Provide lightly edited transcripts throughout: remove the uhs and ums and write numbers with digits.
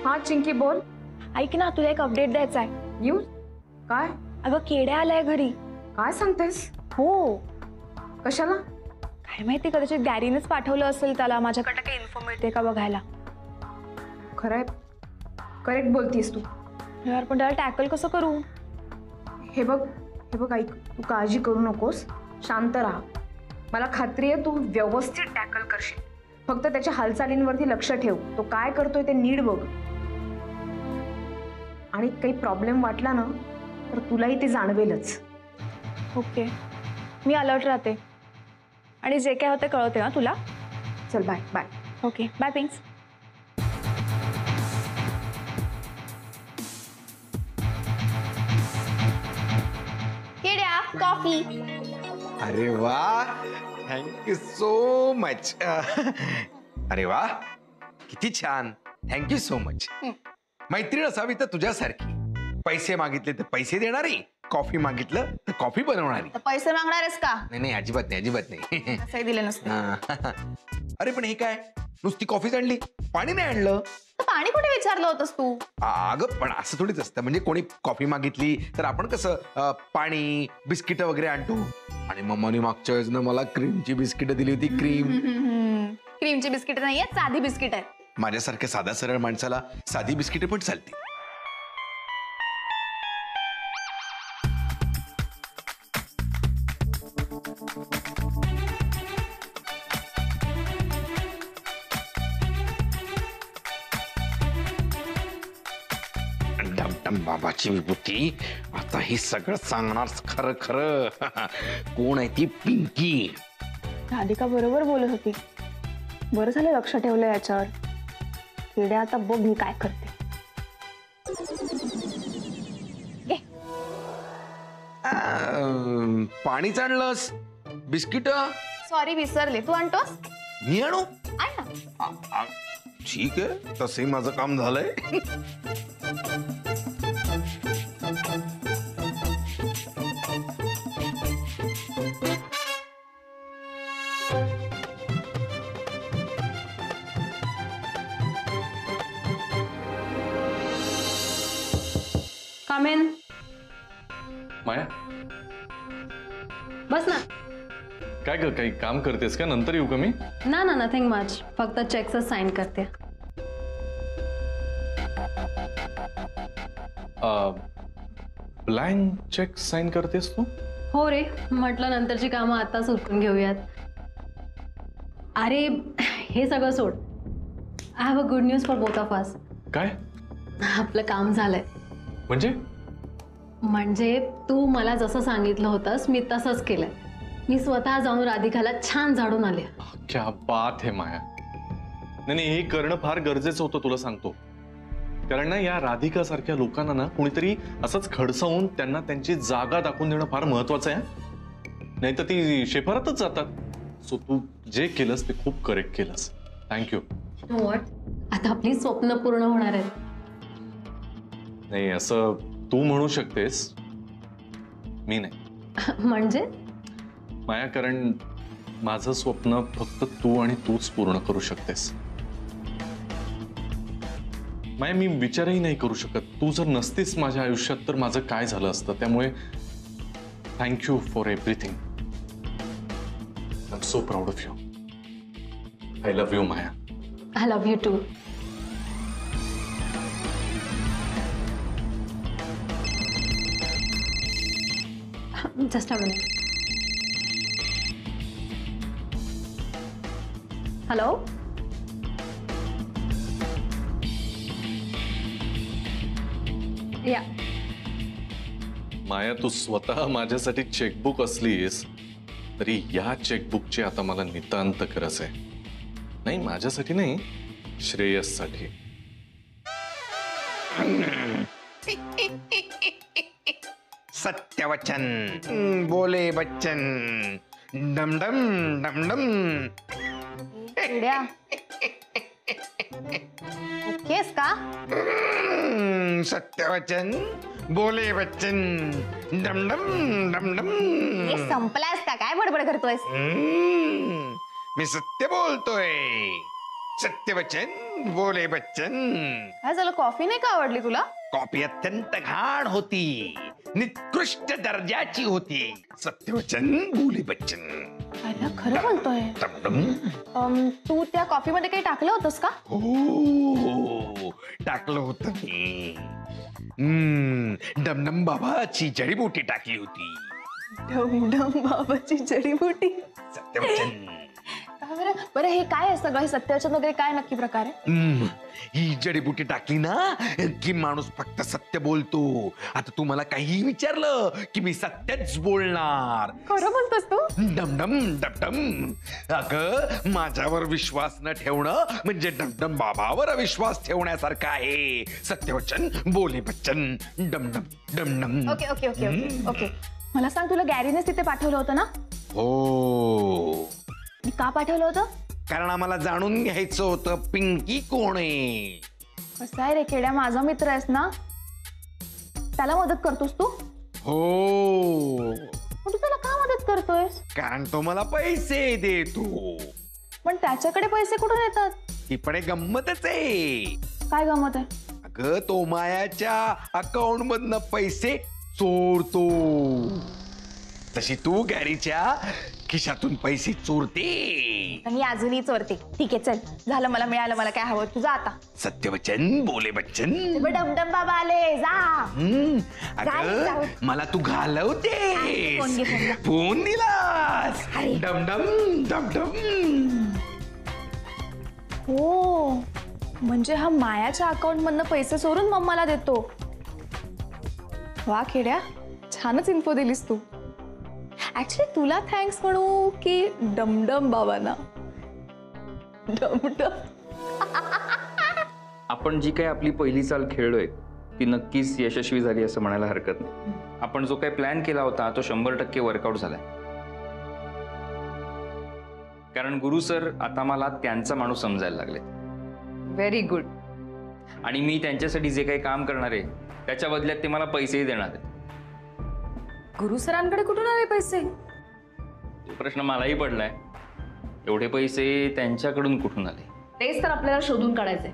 हा चिंकी बोल. ऐक ना, तुला एक अपडेट द्यायचा आहे. न्यूज काय? अगं केड्या आलाय घरी. काय सांगतेस? हो. कशाला? काय माहिती, कदाचित गॅरीनेच पाठवलं असेल त्याला. माझ्याकडे काही इन्फो मिळते का बघायला. खरंय, करेक्ट बोलतीस तू. यार पण त्याला टॅकल कसं करू? हे बघ ऐक, तू काळजी करू नकोस, शांत राहा. मला खात्री आहे तू व्यवस्थित टॅकल करशील. फक्त त्याच्या हालचालींवरती लक्ष ठेव. तो काय करतोय ते नीट बघ. आणि काही प्रॉब्लेम वाटला ना तर तुलाही ते जाणवेलच. ओके, मी अलर्ट राहते आणि जे काय होते कळवते ना तुला. चल bye bye. Okay bye Pinks. केड्या कॉफी. अरे वा, थँक्यू सो मच. अरे वा, किती छान. Thank you so much. मैत्रीण असावी तर तुझ्यासारखी. पैसे मागितले तर पैसे देणारी, कॉफी मागितलं तर कॉफी बनवणारी. पैसे मागणारेस का? नाही अजिबात नाही, अजिबात नाही. असंही दिले नसते. अरे पण हे काय, नुसती कॉफीच आणली, पाणी नाही आणलं. पाणी कुठे विचारलं होतंस तू? अगं पण असं थोडीच असतं. म्हणजे कोणी कॉफी मागितली तर आपण कसं पाणी बिस्किट वगैरे आणतो. आणि मम्माने मागच्या वेळेस ना मला क्रीमची बिस्किट दिली होती. क्रीमची बिस्किट नाहीये, साधी बिस्किट आहे. माझ्यासारख्या साधा सरळ माणसाला साधी बिस्किटे पण चालते. बाबाची विभूती, आता हे सगळं सांगणार खरं खरं. कोण आहे ती पिंकी? राधिका बरोबर बोलत होती. बरं झालं लक्ष ठेवलं याच्यावर. केड्या आता बघ मी काय करते. पाणीच आणलंस, बिस्किट? सॉरी विसरले. तू आणतोस? मी आणू? आण ना. ठीक आहे, तसंही माझं काम झालंय. Come in. माया, बस ना. काय ग, काही काम करतेस का? नंतर येऊ का मी? ना नथिंग मच, फक्त चेकचं साइन करते. ब्लँक चेक साइन करतेस तू? हो रे, म्हटलं नंतरची कामं आताच उरकून घेऊयात. अरे हे सगळं सोड. I have a good news for both of us. काय? आपलं काम झालंय. म्हणजे तू मला जसं सांगितलं होतंस मी तसंच केलंय. मी स्वतः जाऊन राधिकाला छान झाडून आले. क्या बात है माया. नाही हे करणं फार गरजेचं होतं, तुला सांगतो. कारण ना या राधिका सारख्या लोकांना ना कुणीतरी असंच खडसावून त्यांना त्यांची जागा दाखवून देणं फार महत्वाचं आहे. नाही तर ती शेफारतच जातात. सो तू जे केलंस ते खूप करेक्ट केलंस. थँक्यू. व्हॉट? आता आपली स्वप्न पूर्ण होणार आहेत. नाही असं तू म्हणू शकतेस, मी नाही. म्हणजे माया, कारण माझं स्वप्न फक्त तू आणि तूच पूर्ण करू शकतेस. माया, मी विचारही नाही करू शकत. तू जर नसतीस माझ्या आयुष्यात तर माझं काय झालं असतं. त्यामुळे thank you for everything. I am so proud of you. I love you Maya. I love you too. Just a minute. Hello. Yeah. Maya, तू स्वतः माझ्यासाठी चेकबुक असलीस तरी या चेकबुकची आता मला नितांत गरज आहे. नाही माझ्यासाठी नाही, श्रेयससाठी. सत्यवचन बोले बच्चन, डमडम डमडम. केड्या, ओकेस का? सत्यवचन बोले बच्चन, डमडम डमडम. हे संपलायस का? काय बडबड करतोयस? मी सत्य बोलतोय. सत्यवचन बोले बच्चन. काय झालं, कॉफी नाही का आवडली तुला? कॉफी अत्यंत घाण होती, निकृष्ट दर्जाची होती. सत्यवचन बोले बच्चन. अरे खरं बोलतोय. डमडम. तू त्या कॉफी मध्ये काही टाकलं होतंस का? हो, टाकलं होतं मी. डमडम बाबाची जडीबुटी टाकली होती. डमडम बाबाची जडीबुटी. सत्यवचन. बरं बरं, हे काय आहे सगळं? हे सत्यवचन वगैरे काय नक्की प्रकार आहे? ही जडीबुटी टाकली ना की माणूस फक्त सत्य बोलतो. आता तू मला काही विचारलं की मी सत्यच बोलणार. खरं बोलतोस तू? Dumdum dumdum. अगं, माझ्यावर विश्वास न ठेवणं म्हणजे डमडम बाबावर विश्वास ठेवण्यासारखं आहे. सत्यवचन बोले बच्चन. डमडम डमडम. Okay okay okay okay okay. मला सांग, तुला गॅरीनेच तिथे पाठवलं होतं ना? हो, मी का पाठवलं होतं? कारण आम्हाला जाणून घ्यायचं होतं पिंकी कोण आहे. कसं आहे रे केड्या, माझा मित्र आहेस ना, त्याला मदत करतोस तू? हो, पण तू त्याला का मदत करतोयस? कारण तो मला पैसे देतो. पण त्याच्याकडे पैसे कुठून येतात? ही पण एक गंमतच आहे. काय गमत आहे? अगं, तो मायाच्या अकाउंट मधनं पैसे चोरतो, तशी तू गॅरीच्या खिशातून पैसे चोरते. मी अजूनही चोरते. ठीक आहे, चल झालं, मला मिळालं, मला काय हवं तुझं आता. सत्यवचन बोले बच्चन. डमडम बाबा आले, जा. अगं, मला तू घालवते. फोन घे, फोन घे. फोन दिलास. अरे. डमडम डमडम. हो, म्हणजे हा मायाच्या अकाउंट मधनं पैसे चोरून मम्माला देतो. वा खेड्या, छानच इन्फो दिलीस तू. ऍक्च्युली तुला थँक्स म्हणू की डमडम बाबांना? डमडम. आपण जी काही आपली पहिली चाल खेळलोय ती नक्कीच यशस्वी झाली असं म्हणायला हरकत नाही. आपण जो काही प्लॅन केला होता तो 100% वर्कआउट झालाय. कारण गुरु सर आता मला त्यांचा माणूस समजायला लागले. Very good. आणि मी त्यांच्यासाठी जे काही काम करणार आहे त्याच्या बदल्यात ते मला पैसेही देणार आहेत. गुरु सरांकडे कुठून आले पैसे? तो प्रश्न मलाही पडलाय. एवढे पैसे त्यांच्याकडून कुठून आले? तेच तर आपल्याला शोधून काढायचंय.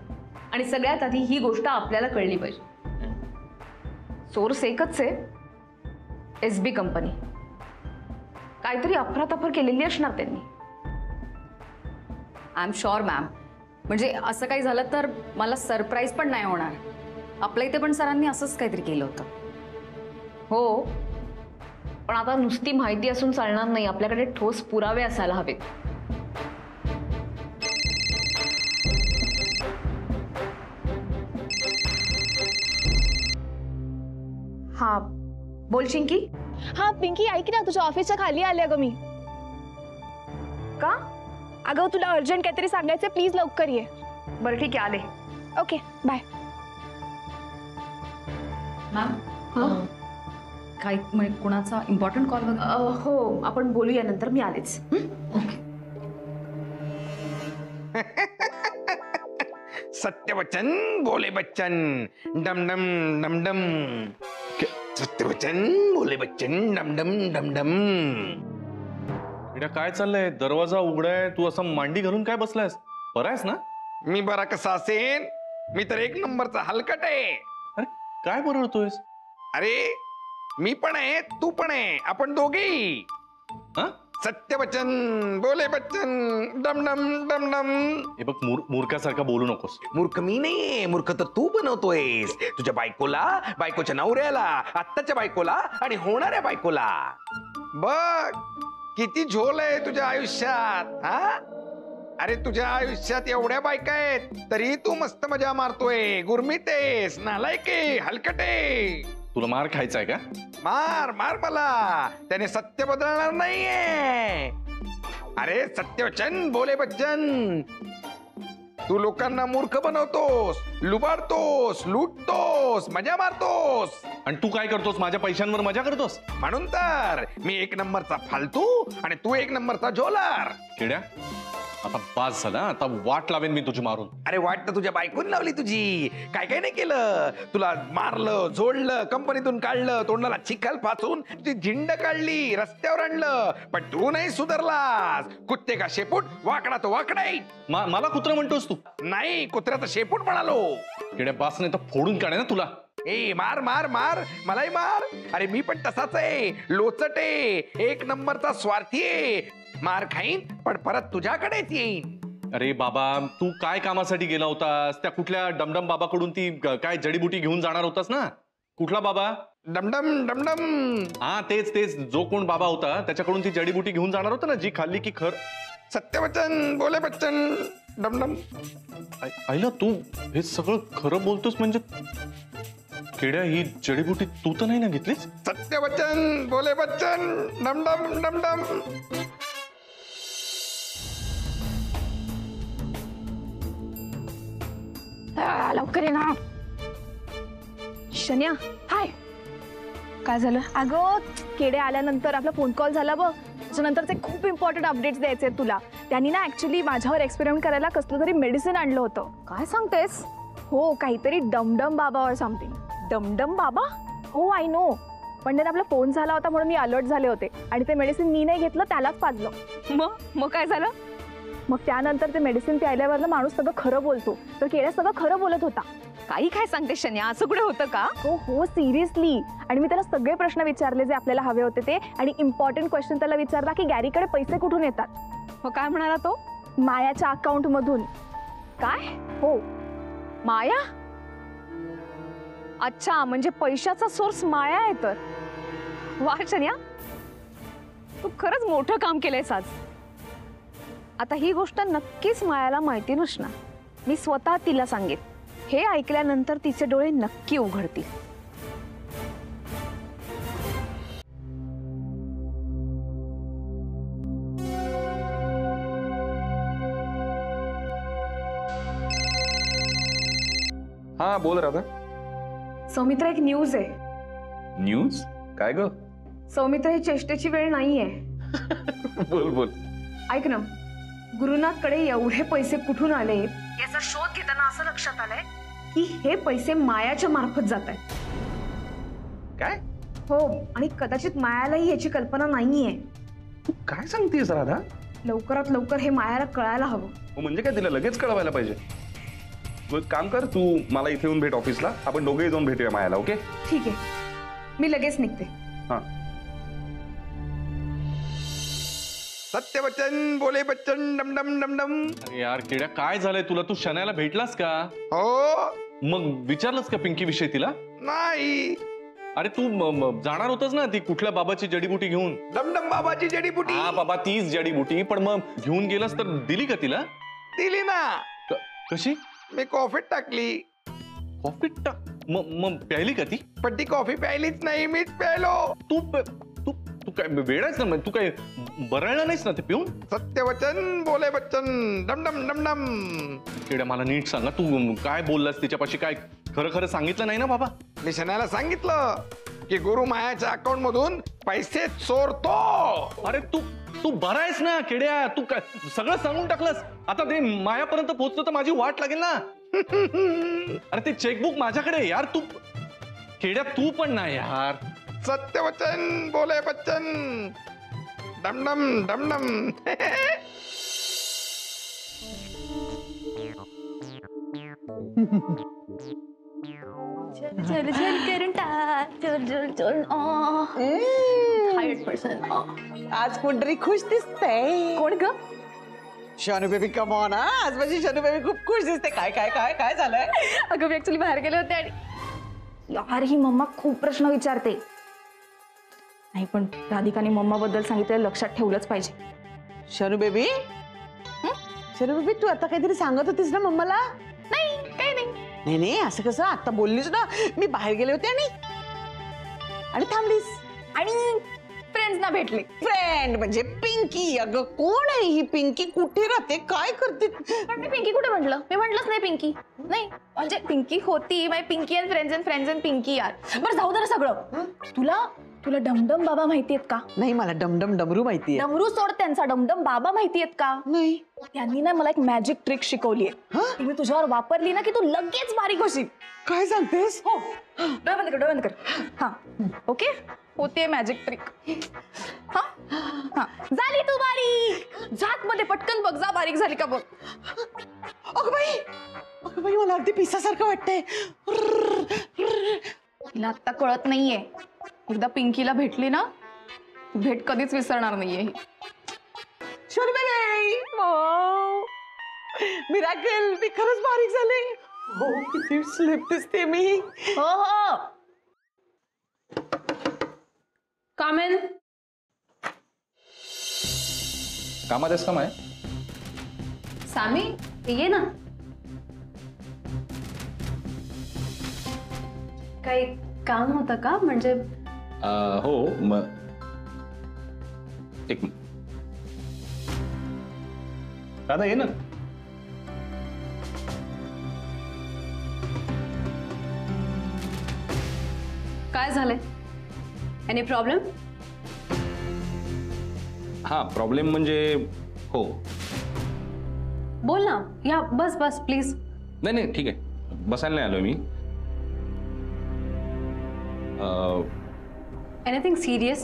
आणि सगळ्यात आधी ही गोष्ट आपल्याला कळली पाहिजे. सोर्स एकच आहे, SB कंपनी. काहीतरी अफरातफर केलेली असणार त्यांनी. I am sure ma'am. म्हणजे असं काही झालं तर मला सरप्राईज पण नाही होणार. आपल्या इथे पण सरांनी असंच काहीतरी केलं होतं. हो, पण आता नुसती माहिती असून चालणार नाही. आपल्याकडे ठोस पुरावे असायला हवेत. हा, बोल चिंकी. हा पिंकी, ऐक ना, तुझ्या ऑफिसच्या खाली आले अगं मी. का? अगं तुला अर्जंट काहीतरी सांगायचं, प्लीज लवकर ये. बरं ठीक आहे, आले. Okay bye. मॅम, काय म्हणजे कुणाचा इम्पॉर्टंट कॉल वगैरे? हो, आपण बोलूया नंतर. मी आलेच. ओके. सत्यवचन बोले बच्चन. डमडम डमडम. सत्यवचन बोले बच्चन. डमडम डमडम. बेटा काय चाललंय? दरवाजा उघडाय, तू असं मांडी घालून काय बसलायस? बरं आहेस ना? मी बरा कसा असेन? मी तर एक नंबरचा हलकट आहे. अरे काय बरळतोयस? अरे, मी पण आहे, तू पण आहे, आपण दोघेही. हा? सत्यवचन बोले बच्चन. डमडम डमडम. हे बघ, मूर्खासारखा बोलू नकोस. मूर्ख मी नाहीये, मूर्ख तर तू बनवतोयस. तुझ्या बायकोला, बायकोच्या नवऱ्याला, आत्ताच्या बायकोला आणि होणाऱ्या बायकोला. बघ किती झोल आहे तुझ्या आयुष्यात. हा, अरे तुझ्या आयुष्यात एवढ्या बायका आहेत तरी तू मस्त मजा मारतोय. गुरमीतेस, नालायके, हलकटे. तुला मार खायचा आहे का? मार मार मला, त्याने सत्य बदलणार नाहीये. अरे सत्यवचन बोले बच्चन, तू लोकांना मूर्ख बनवतोस, लुबाडतोस, लुटतोस, मजा मारतोस. आणि तू काय करतोस? माझ्या पैशांवर मजा करतोस. म्हणून तर मी एक नंबरचा फालतू आणि तू एक नंबरचा झोलार. किड्या, आता बास झाला, आता वाट लावेन मी तुझी मारून. अरे वाट तर तुझ्या बायकोनी लावली तुझी. काय काय नाही केलं, तुला मारलं, झोडलं, कंपनीतून काढलं, तोंडाला चिखल फासून तुझी झिंड काढली, रस्त्यावर आणलं, पण तू नाही सुधारलास. कुत्ते का शेपूट, वाकडा तो वाकडाई. मला कुत्रा म्हणतोस तू? नाही, कुत्र्याचा शेपूट म्हणालो. किड्या बास नाही तर फोडून काढे ना तुला. ए मार मार मार, मलाही मार. अरे मी पण तसाच आहे, लोचट आहे, एक नंबरचा स्वार्थी आहे. मार खाईन पण परत तुझ्याकडेच येईन. अरे बाबा, तू काय कामासाठी गेला होतास? त्या कुठल्या डमडम बाबाकडून ती काय जडीबुटी घेऊन जाणार होतास ना? कुठला बाबा? डमडम डमडम. हा तेच तेच, जो कोण बाबा होता त्याच्याकडून ती जडीबुटी घेऊन जाणार होता ना, जी खाल्ली की सत्यवचन बोले बच्चन डमडम. आईला तू हे सगळं खरं बोलतोस म्हणजे? किड्या, ही जडीबुटी तू तर नाही ना घेतलीस? सत्यवचन बोले बच्चन डमडम डमडम. लवकर ये ना. शन्या, हाय. काय झालं? अगं केडे आल्यानंतर आपला फोन कॉल झाला बघ, त्याच्यानंतरचे खूप इम्पॉर्टंट अपडेट्स द्यायचे आहेत तुला. त्यांनी ना ऍक्च्युली माझ्यावर एक्सपेरिमेंट करायला कसलं तरी मेडिसिन आणलं होतं. काय सांगतेस? हो, काहीतरी डमडम बाबावर समथिंग. डमडम बाबा? हो आय नो, पण त्यात आपला फोन झाला होता म्हणून मी अलर्ट झाले होते आणि ते मेडिसिन मी नाही घेतलं, त्यालाच पाजलं. मग काय झालं? मग त्यानंतर ते मेडिसिन प्यायल्यावर ना माणूस सगळं खरं बोलतो, तर केड्या सगळं खरं बोलत होता. काही काय सांगते शन्या, असं कुठे होतं का? हो हो, सिरियसली. आणि मी त्याला सगळे प्रश्न विचारले जे आपल्याला हवे होते ते, आणि इम्पॉर्टंट क्वेश्चन त्याला विचारला की गॅरीकडे पैसे कुठून येतात. मग काय म्हणाला तो? मायाच्या अकाउंट मधून. काय? हो. माया? अच्छा, म्हणजे पैशाचा सोर्स माया आहे तर. वा शन्या, तू खरंच मोठं काम केलंयस आज. आता ही गोष्ट नक्कीच मायाला माहिती नसणार. मी स्वतः तिला सांगेन. हे ऐकल्यानंतर तिचे डोळे नक्की उघडतील. हा बोल राधा. सौमित्र, एक न्यूज आहे. न्यूज? काय ग? सौमित्र, ही चेष्टेची वेळ नाहीये. बोल बोल. ऐक ना, गुरुनाथकडे एवढे पैसे कुठून आले याचा शोध घेताना असं लक्षात आलंय की हे पैसे मायाच्या मार्फत जात आहेत. काय? हो, आणि कदाचित मायालाही याची कल्पना नाहीये. तू काय सांगतेस राधा? लवकरात लवकर हे मायाला कळायला हवं. म्हणजे काय, तिला लगेच कळवायला पाहिजे? तू एक काम कर, तू मला इथे येऊन भेट ऑफिसला, आपण दोघेही जाऊन भेटूया मायाला. ओके ठीक आहे, मी लगेच निघते. हा. सत्यवचन बोले बच्चन डमडम डमडम. अरे यार किड्या, काय झालंय तुला? तू शनायाला भेटलास का? हो. मग विचारलंस का पिंकी विषयी तिला? नाही. अरे तू जाणार होतास ना ती कुठल्या बाबाची जडीबुटी घेऊन? डमडम बाबाची जडीबुटी. हा बाबा, तीच जडीबुटी. पण मग घेऊन गेलास तर दिली का तिला? दिली ना. कशी? मी कॉफीत टाकली. कॉफीत टाक? मग प्यायली का ती? पण ती कॉफी प्यायलीच नाही, मीच प्यायलो. तू तू तू काय वेळाच ना, तू काय बरळला नाहीस ना ते पिऊन? सत्यवचन बोले बच्चन डमडम डमडम. किड्या, मला नीट सांगा, तू काय बोललास तिच्यापाशी? काय खरं खरं सांगितलं नाही ना बाबा? मी शनाला सांगितलं की गुरु मायाच्या अकाउंट मधून पैसे चोरतो. अरे तू बरा आहेस ना किड्या? तू काय सगळं सांगून टाकलंस? आता ते मायापर्यंत पोहोचतो तर माझी वाट लागेल ना. अरे ते चेकबुक माझ्याकडे आहे यार. तू किड्या, तू पण नाही यार. सत्यवचन बोले बच्चन डमडम डमडम. चल चल करून टाक, चल चल चल. 100%. आज कोणतरी खुश दिसतंय. कोण ग? Shanu baby, come on. आज माझी शानू बेबी खूप खुश दिसते. काय काय काय काय झालंय? अगं मी ऍक्च्युली बाहेर गेले होते आणि यार, ही मम्मा खूप प्रश्न विचारते. नाही, पण राधिकाने मम्मा बद्दल सांगितलं लक्षात ठेवलंच पाहिजे. शानू बेबी, शानू बेबी, तू आता काहीतरी सांगत होतीस ना मम्माला? नाही, काही नाही. नाही नाही, असं कसं? आता बोललीस ना, मी बाहेर गेले होते आणि थांबलीस आणि फ्रेंड्सना भेटले. फ्रेंड म्हणजे पिंकी. अगं कोण आहे ही पिंकी? कुठे राहते? काय करते? पण मी पिंकी कुठे म्हटलं? मी म्हटलंच नाही पिंकी. नाही म्हणजे पिंकी होती, my Pinky and friends and Pinky यार. बरं जाऊ दे ना सगळं. तुला डमडम बाबा माहिती आहेत का? नाही, मला डमडम डमरू माहितीये. डमरू सोड, त्यांचा डमडम बाबा माहिती आहेत का? नाही. त्यांनी ना मला एक मॅजिक ट्रिक शिकवली आहे. ती मी तुझ्यावर वापरली ना की तू लगेच बारीक होशील. काय सांगतेस? हो, डोळे बंद कर, डोळे बंद कर. हा, ओके, होते मॅजिक ट्रिक. हा हा, झाली तू बारीक. जात मध्ये पटकन बघ, जा बारीक झाली का बघ. अगं बाई, मला अगदी पिसासारखं वाटतंय. तिला आत्ता कळत नाहीये. एकदा पिंकीला भेटली ना, भेट कधीच विसरणार नाहीये ही. शोनबाई, मिराकल, मी खरंच बारीक झाले. हो, किती स्लिप दिसते मी. हो हो. कम इन. कामात आहेस का माया? सामी, ये ना. काही काम होतं का? म्हणजे हो, मग एक राधा ये ना. काय झालंय? Any problem? हा, प्रॉब्लेम म्हणजे हो. बोल ना. या, बस बस प्लीज. नाही, ठीक आहे, बसायला नाही आलोय मी. Anything serious?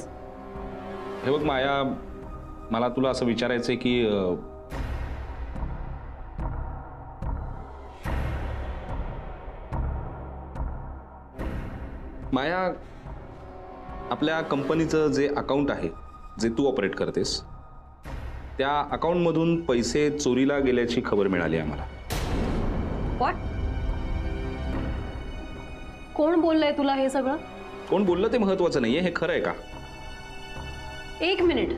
हे बघ माया, मला तुला असं विचारायचंय की माया, आपल्या कंपनीचं जे अकाउंट आहे, जे तू ऑपरेट करतेस, त्या अकाउंटमधून पैसे चोरीला गेल्याची खबर मिळाली आम्हाला. व्हॉट? कोण बोललंय तुला हे सगळं? कोण बोललं ते महत्वाचं नाहीये, हे खरं आहे का? एक मिनिट,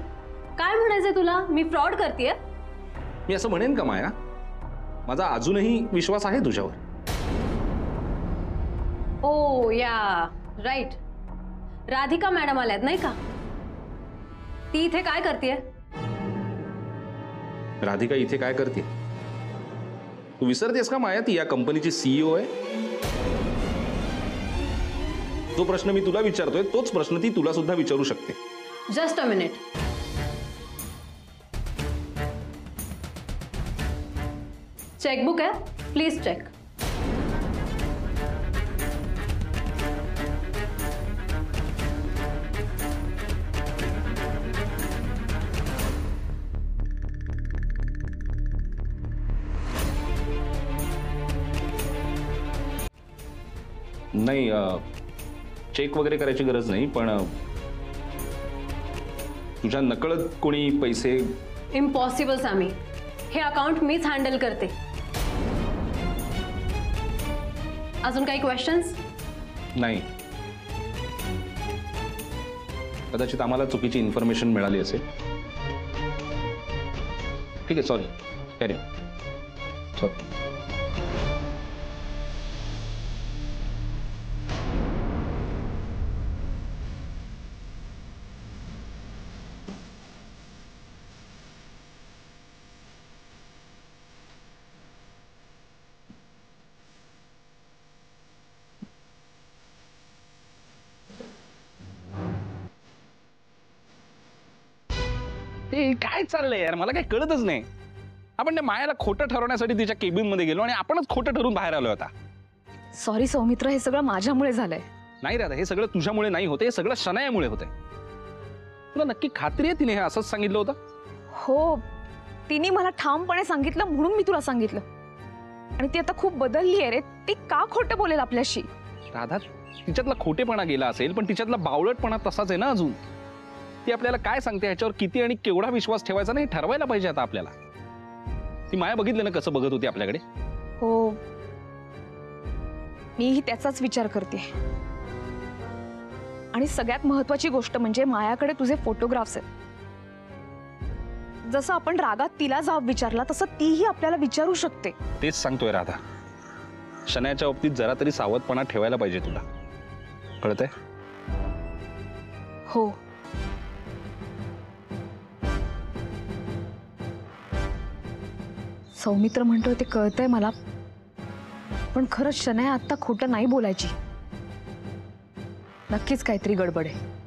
काय म्हणायचंय तुला? मी फ्रॉड करतेय? मी असं म्हणेन का माया? माझा अजूनही विश्वास आहे तुझ्यावर. ओ या, राईट. राधिका मॅडम आल्यात नाही का? ती इथे काय करतेय? राधिका इथे काय करते? तू विसरतेस का माया, ती या कंपनीची सीईओ आहे. जो प्रश्न मी तुला विचारतोय तोच प्रश्न ती तुला सुद्धा विचारू शकते. Just a minute. चेकबुक आहे, प्लीज चेक. नाही, चेक वगैरे करायची गरज नाही, पण तुझ्या नकळत कोणी पैसे. इम्पॉसिबल सामी, हे अकाउंट मीच हँडल करते. अजून काही क्वेश्चन्स? नाही, कदाचित आम्हाला चुकीची इन्फॉर्मेशन मिळाली असेल. ठीक आहे, सॉरी. Carry on. सॉरी. काय चाललंय यार, मला काही कळतच नाही. आपण त्या मायाला खोटं ठरवण्यासाठी तिच्या केबिन मध्ये गेलो आणि आपणच खोटं ठरून बाहेर आलो होता. सॉरी सौमित्र, हे सगळं माझ्यामुळे झालंय. नाही राधा, हे सगळं तुझ्यामुळे नाही होते, हे सगळं शनायामुळे होते. तुला नक्की खात्री आहे तिने हे असंच सांगितलं होतं? हो, तिने मला ठामपणे सांगितलं म्हणून मी तुला सांगितलं. आणि ती आता खूप बदलली आहे रे. ती का खोटं बोलेल आपल्याशी? राधा, तिच्यातला खोटेपणा गेला असेल, पण तिच्यातला बावळटपणा तसाच आहे ना अजून. ती आपल्याला काय सांगते ह्याच्यावर किती आणि केवढा विश्वास ठेवायचा नाही ठरवायला पाहिजे आता आपल्याला. ती माया बघितलं ना कसं बघत होती आपल्याकडे. हो, मीही त्याचाच विचार करते. आणि सगळ्यात महत्वाची गोष्ट म्हणजे मायाकडे तुझे फोटोग्राफ्स आहेत. जसं आपण रागात तिला जाब विचारला तसं तीही आपल्याला विचारू शकते. तेच सांगतोय राधा, शनायाच्या बाबतीत जरा तरी सावधपणा ठेवायला पाहिजे तुला, कळतंय? हो. सौमित्र म्हणतोय ते कळतंय मला, पण खरंच शनाया आत्ता खोटं नाही बोलायची. नक्कीच काहीतरी गडबड आहे.